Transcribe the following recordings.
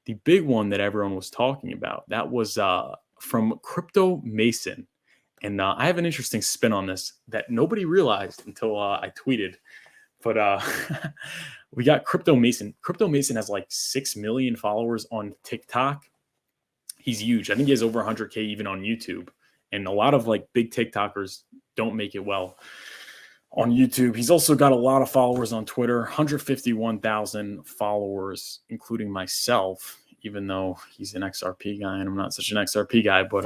the big one that everyone was talking about, that was from Crypto Mason. And I have an interesting spin on this that nobody realized until I tweeted. But we got Crypto Mason. Crypto Mason has like 6 million followers on TikTok. He's huge. I think he has over 100K even on YouTube. And a lot of like big TikTokers don't make it well on YouTube. He's also got a lot of followers on Twitter, 151,000 followers, including myself, even though he's an XRP guy and I'm not such an XRP guy. But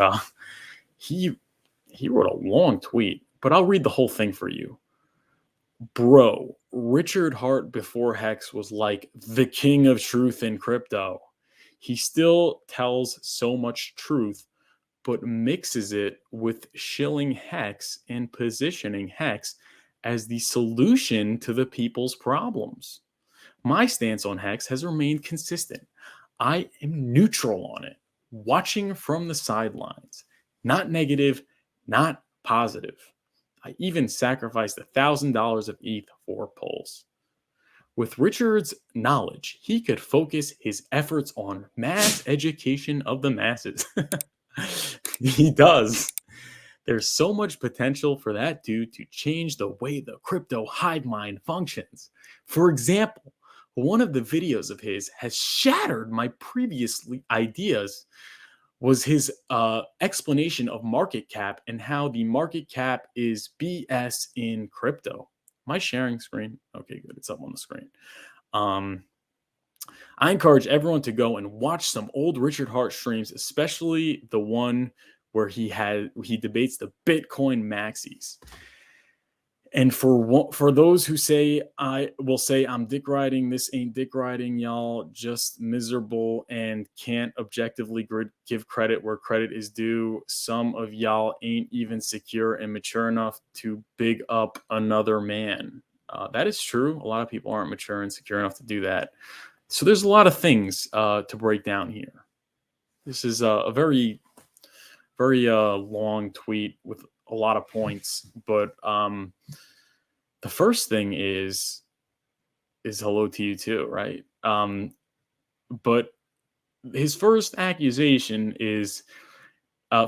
he wrote a long tweet, but I'll read the whole thing for you. Bro, Richard Hart before Hex was like the king of truth in crypto. He still tells so much truth, but mixes it with shilling Hex and positioning Hex as the solution to the people's problems. My stance on Hex has remained consistent. I am neutral on it, watching from the sidelines, not negative, not positive. I even sacrificed $1,000 of ETH for Pulse. With Richard's knowledge, he could focus his efforts on mass education of the masses. He does. There's so much potential for that dude to change the way the crypto hive mind functions. For example, one of the videos of his has shattered my previous ideas was his explanation of market cap and how the market cap is BS in crypto. Am I sharing screen? Okay, good. It's up on the screen. I encourage everyone to go and watch some old Richard Hart streams, especially the one where he debates the Bitcoin maxis. And for those who say, I will say, I'm dick riding, this ain't dick riding, y'all, just miserable and can't objectively give credit where credit is due. Some of y'all ain't even secure and mature enough to big up another man. That is true. A lot of people aren't mature and secure enough to do that. So there's a lot of things to break down here. This is a very, very long tweet with a lot of points, but the first thing is hello to you too, right? But his first accusation is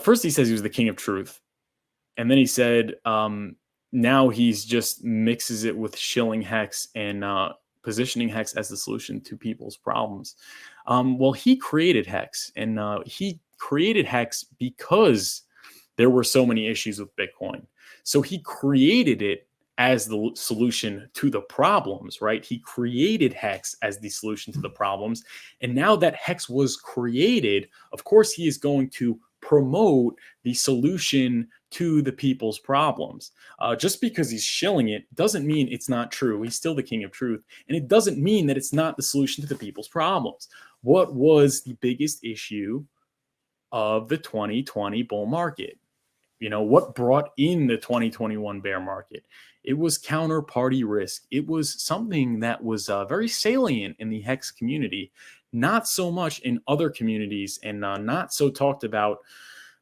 first he says he was the king of truth, and then he said now he's just mixes it with shilling Hex and positioning Hex as the solution to people's problems. Well, he created Hex, and he created Hex because there were so many issues with Bitcoin. So he created it as the solution to the problems, right? He created Hex as the solution to the problems. And now that Hex was created, of course, he is going to promote the solution to the people's problems. Just because he's shilling it doesn't mean it's not true. He's still the king of truth. And it doesn't mean that it's not the solution to the people's problems. What was the biggest issue of the 2020 bull market? You know, what brought in the 2021 bear market? It was counterparty risk. It was something that was very salient in the Hex community, not so much in other communities, and not so talked about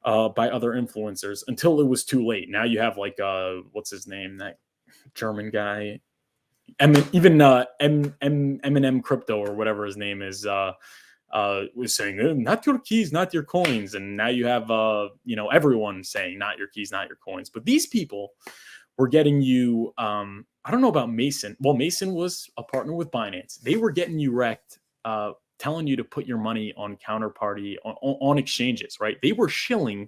by other influencers until it was too late. Now you have like, what's his name? That German guy, even M&M Crypto or whatever his name is, was saying not your keys, not your coins. And now you have, everyone saying not your keys, not your coins. But these people were getting you, I don't know about Mason. Well, Mason was a partner with Binance. They were getting you wrecked, telling you to put your money on counterparty on exchanges, right? They were shilling,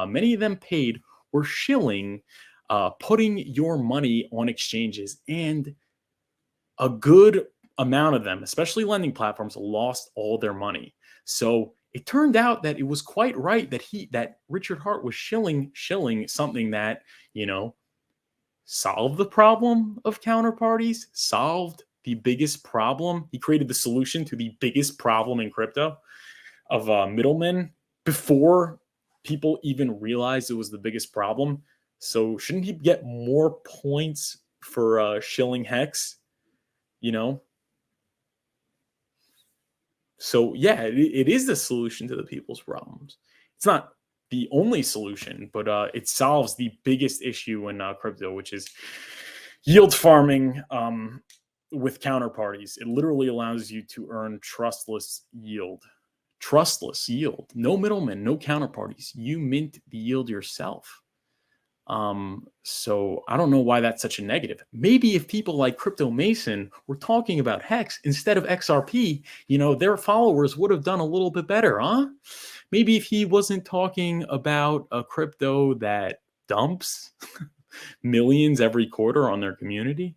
many of them paid, were shilling, putting your money on exchanges. And a good amount of them, especially lending platforms, lost all their money. So it turned out that it was quite right that Richard Hart was shilling something that, solved the problem of counterparties, solved the biggest problem. He created the solution to the biggest problem in crypto of middlemen before people even realized it was the biggest problem. So shouldn't he get more points for shilling Hex? So yeah, it is the solution to the people's problems. It's not the only solution, but it solves the biggest issue in crypto, which is yield farming, with counterparties. It literally allows you to earn trustless yield. Trustless yield. No middlemen, no counterparties. You mint the yield yourself. So I don't know why that's such a negative. Maybe if people like Crypto Mason were talking about Hex instead of XRP, their followers would have done a little bit better, huh? Maybe if he wasn't talking about a crypto that dumps millions every quarter on their community,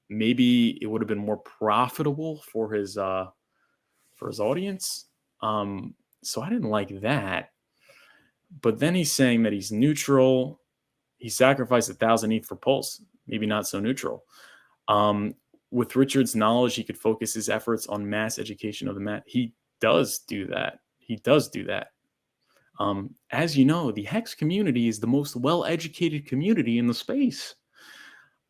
maybe it would have been more profitable for his audience. So I didn't like that. But then he's saying that he's neutral. He sacrificed 1,000 ETH for Pulse. Maybe not so neutral. With Richard's knowledge, he could focus his efforts on mass education of the mat. He does do that. As you know, the Hex community is the most well-educated community in the space.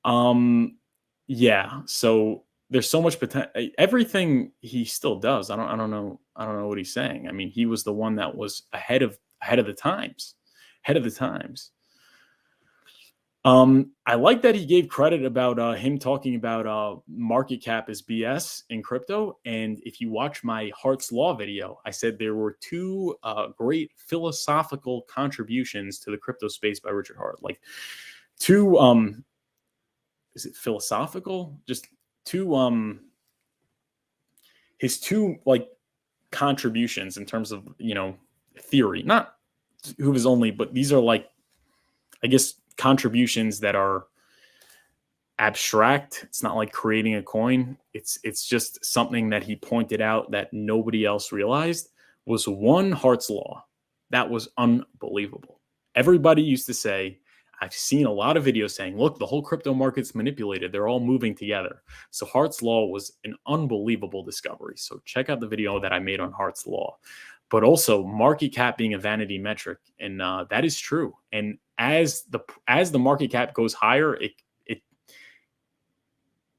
Yeah. So there's so much potential. Everything he still does. I don't know what he's saying. I mean, he was the one that was ahead of the times. I like that he gave credit about him talking about market cap is BS in crypto. And if you watch my Hart's Law video, I said there were two great philosophical contributions to the crypto space by Richard Hart. Like two, is it philosophical? Just two, his two like contributions in terms of, theory, not who was only, but these are like, I guess, contributions that are abstract. It's not like creating a coin. It's just something that he pointed out that nobody else realized was one, Hart's Law. That was unbelievable. Everybody used to say, I've seen a lot of videos saying, look, the whole crypto market's manipulated. They're all moving together. So Hart's Law was an unbelievable discovery. So check out the video that I made on Hart's Law. But also market cap being a vanity metric. And that is true. And as the market cap goes higher,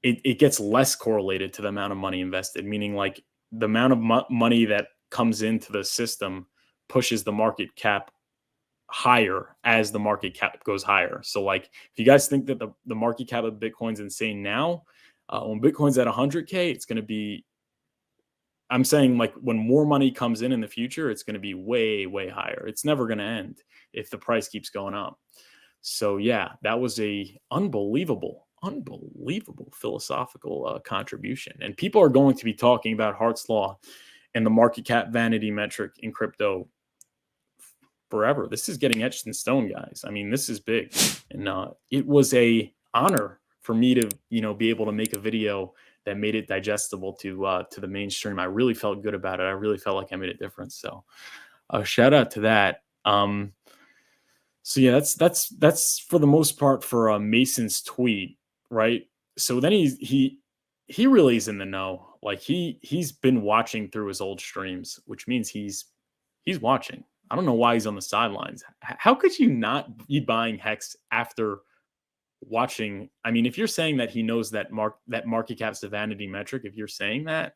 it gets less correlated to the amount of money invested, meaning like the amount of money that comes into the system pushes the market cap higher as the market cap goes higher. So like if you guys think that the market cap of Bitcoin's insane now, when Bitcoin's at 100K, it's going to be, I'm saying like when more money comes in the future, it's going to be way, way higher. It's never going to end if the price keeps going up. So yeah, that was a unbelievable philosophical contribution. And people are going to be talking about Hart's Law and the market cap vanity metric in crypto forever. This is getting etched in stone, guys. I mean, this is big. And it was a honor for me to, be able to make a video that made it digestible to the mainstream. I really felt good about it. I really felt like I made a difference. So shout out to that. So yeah, that's for the most part for Mason's tweet, right? So then he really is in the know. Like he's been watching through his old streams, which means he's watching. I don't know why he's on the sidelines. How could you not be buying Hex after watching? I mean, if you're saying that he knows that market cap's a vanity metric, if you're saying that,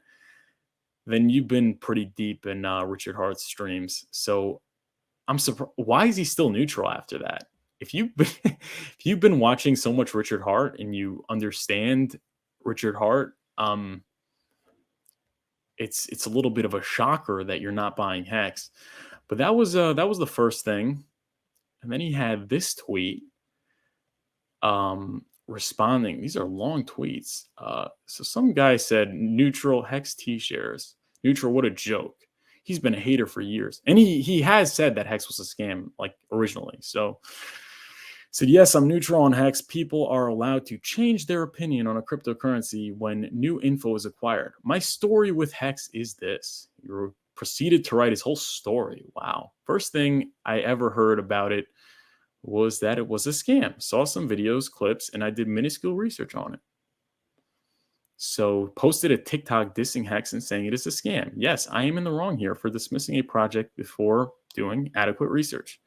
then you've been pretty deep in Richard Hart's streams. So I'm surprised. Why is he still neutral after that? If you've been watching so much Richard Hart and you understand Richard Hart, it's a little bit of a shocker that you're not buying Hex. But that was the first thing. And then he had this tweet responding. These are long tweets. So some guy said, neutral Hex T-shares. Neutral, what a joke. He's been a hater for years. And he has said that Hex was a scam, like originally. So said, yes, I'm neutral on Hex. People are allowed to change their opinion on a cryptocurrency when new info is acquired. My story with Hex is this. You proceeded to write his whole story. Wow. First thing I ever heard about it was that it was a scam. Saw some videos, clips, and I did minuscule research on it. So posted a TikTok dissing Hex and saying it is a scam. Yes, I am in the wrong here for dismissing a project before doing adequate research.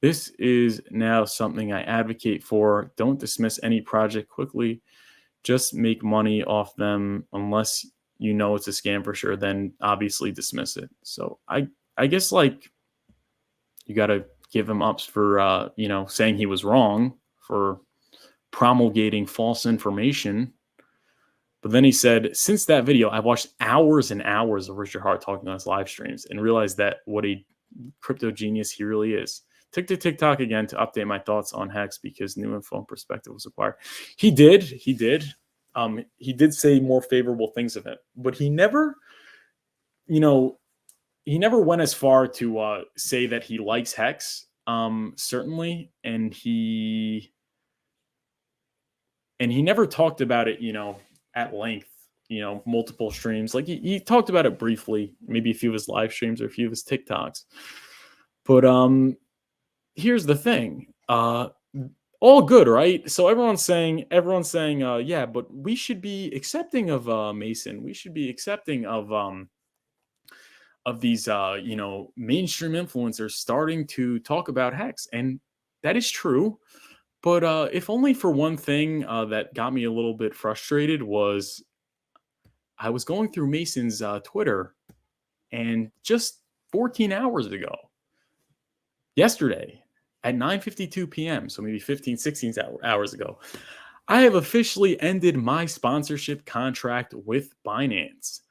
This is now something I advocate for. Don't dismiss any project quickly. Just make money off them unless you know it's a scam for sure, then obviously dismiss it. So I guess like you got to give him ups for, saying he was wrong for promulgating false information. But then he said, since that video, I've watched hours and hours of Richard Hart talking on his live streams and realized that what a crypto genius he really is. Took to TikTok again to update my thoughts on Hex because new info and perspective was acquired. He did. He did say more favorable things of it, but he never, he never went as far to say that he likes Hex. Certainly, and he never talked about it, at length, multiple streams. Like he talked about it briefly, maybe a few of his live streams or a few of his TikToks. But here's the thing. All good, right? So everyone's saying, yeah, but we should be accepting of Mason. We should be accepting of these mainstream influencers starting to talk about Hex. And that is true. But if only for one thing that got me a little bit frustrated was I was going through Mason's Twitter, and just 14 hours ago, yesterday at 9:52 p.m., so maybe 15, 16 hours ago, I have officially ended my sponsorship contract with Binance.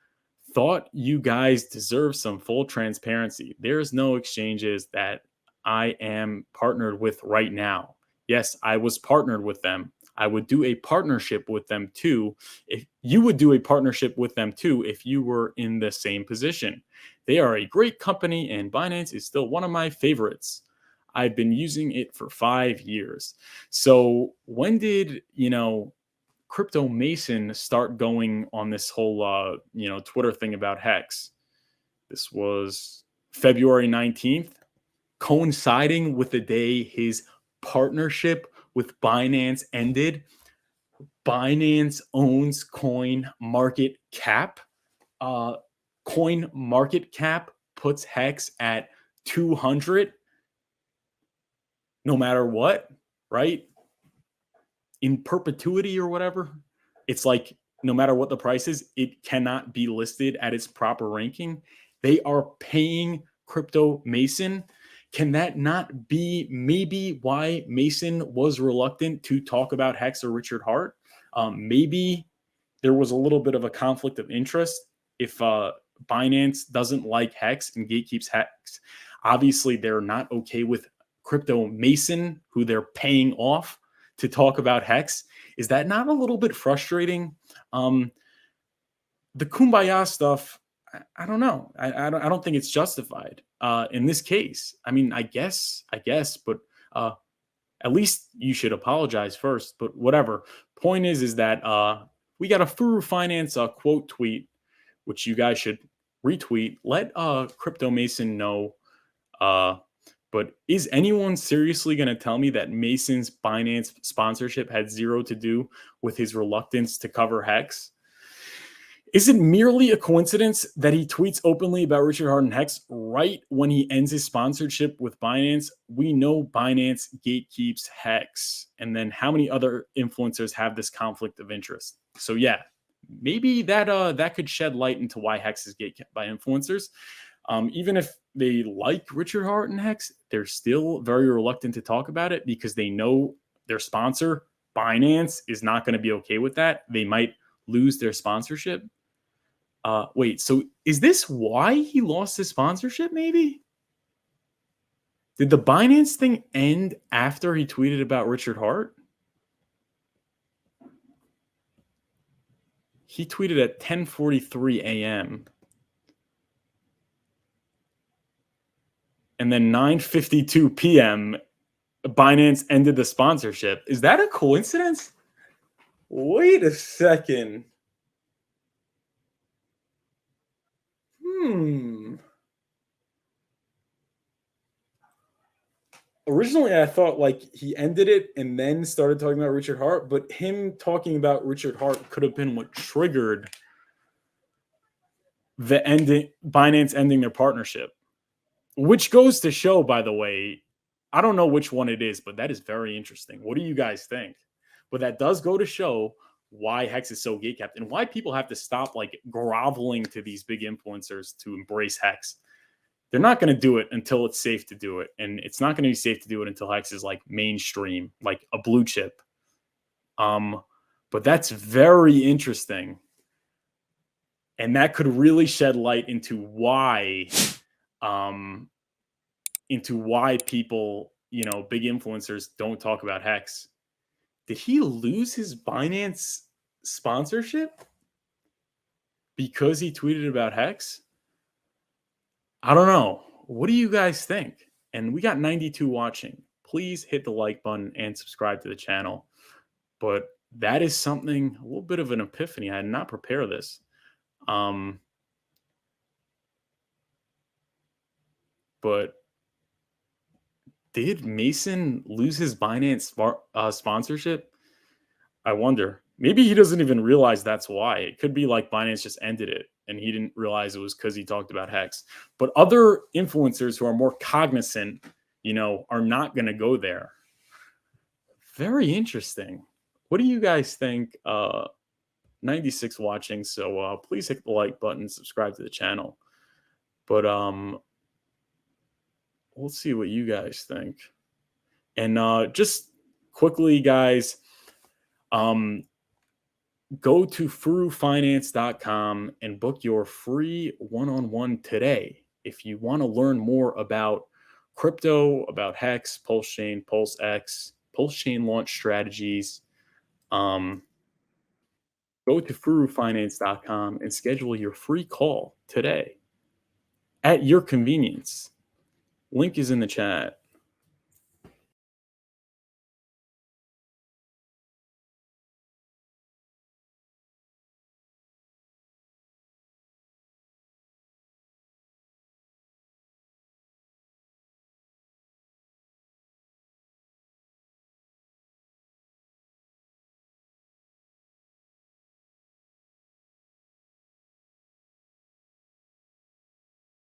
Thought you guys deserve some full transparency. There's no exchanges that I am partnered with right now. Yes, I was partnered with them. I would do a partnership with them too. If you would do a partnership with them too, if you were in the same position. They are a great company, and Binance is still one of my favorites. I've been using it for 5 years. So when did, Crypto Mason start going on this whole, Twitter thing about Hex? This was February 19th, coinciding with the day his partnership with Binance ended. Binance owns Coin Market Cap. Coin Market Cap puts Hex at 200 no matter what, right? In perpetuity or whatever. It's like no matter what the price is, it cannot be listed at its proper ranking. They are paying Crypto Mason. Can that not be maybe why Mason was reluctant to talk about Hex or Richard Hart? Maybe there was a little bit of a conflict of interest if Binance doesn't like Hex and gatekeeps Hex. Obviously, they're not okay with Crypto Mason, who they're paying off to talk about Hex. Is that not a little bit frustrating? The Kumbaya stuff, I don't know. I don't think it's justified in this case. I mean, I guess, but at least you should apologize first. But whatever. Point is that we got a Furu Finance quote tweet, which you guys should retweet. Let Crypto Mason know. But is anyone seriously going to tell me that Mason's Binance sponsorship had zero to do with his reluctance to cover Hex? Is it merely a coincidence that he tweets openly about Richard Hart and Hex right when he ends his sponsorship with Binance? We know Binance gatekeeps Hex. And then how many other influencers have this conflict of interest? So yeah, maybe that could shed light into why Hex is gatekept by influencers. Even if they like Richard Hart and Hex, they're still very reluctant to talk about it because they know their sponsor, Binance, is not going to be okay with that. They might lose their sponsorship. Wait, so is this why he lost his sponsorship, maybe? Did the Binance thing end after he tweeted about Richard Hart? He tweeted at 10:43 a.m. And then 9:52 p.m., Binance ended the sponsorship. Is that a coincidence? Wait a second. Originally, I thought like he ended it and then started talking about Richard Hart, but him talking about Richard Hart could have been what triggered the Binance ending their partnership. Which goes to show, by the way, I don't know which one it is, but that is very interesting. What do you guys think? But that does go to show why Hex is so gatekept and why people have to stop like groveling to these big influencers to embrace Hex. They're not going to do it until it's safe to do it. And it's not going to be safe to do it until Hex is like mainstream, like a blue chip. But that's very interesting. And that could really shed light into why people, big influencers don't talk about Hex. Did he lose his Binance sponsorship because he tweeted about Hex? I don't know. What do you guys think? And we got 92 watching. Please hit the like button and subscribe to the channel. But that is something, a little bit of an epiphany. I had not prepared this. But did Mason lose his Binance sponsorship? I wonder. Maybe he doesn't even realize that's why. It could be like Binance just ended it and he didn't realize it was because he talked about Hex. But other influencers who are more cognizant, are not going to go there. Very interesting. What do you guys think? 96 watching, so please hit the like button, subscribe to the channel. But we'll see what you guys think. And just quickly, guys, go to furufinance.com and book your free one-on-one today if you want to learn more about crypto, about Hex, Pulsechain, PulseX, Pulsechain launch strategies. Go to furufinance.com and schedule your free call today at your convenience. Link is in the chat.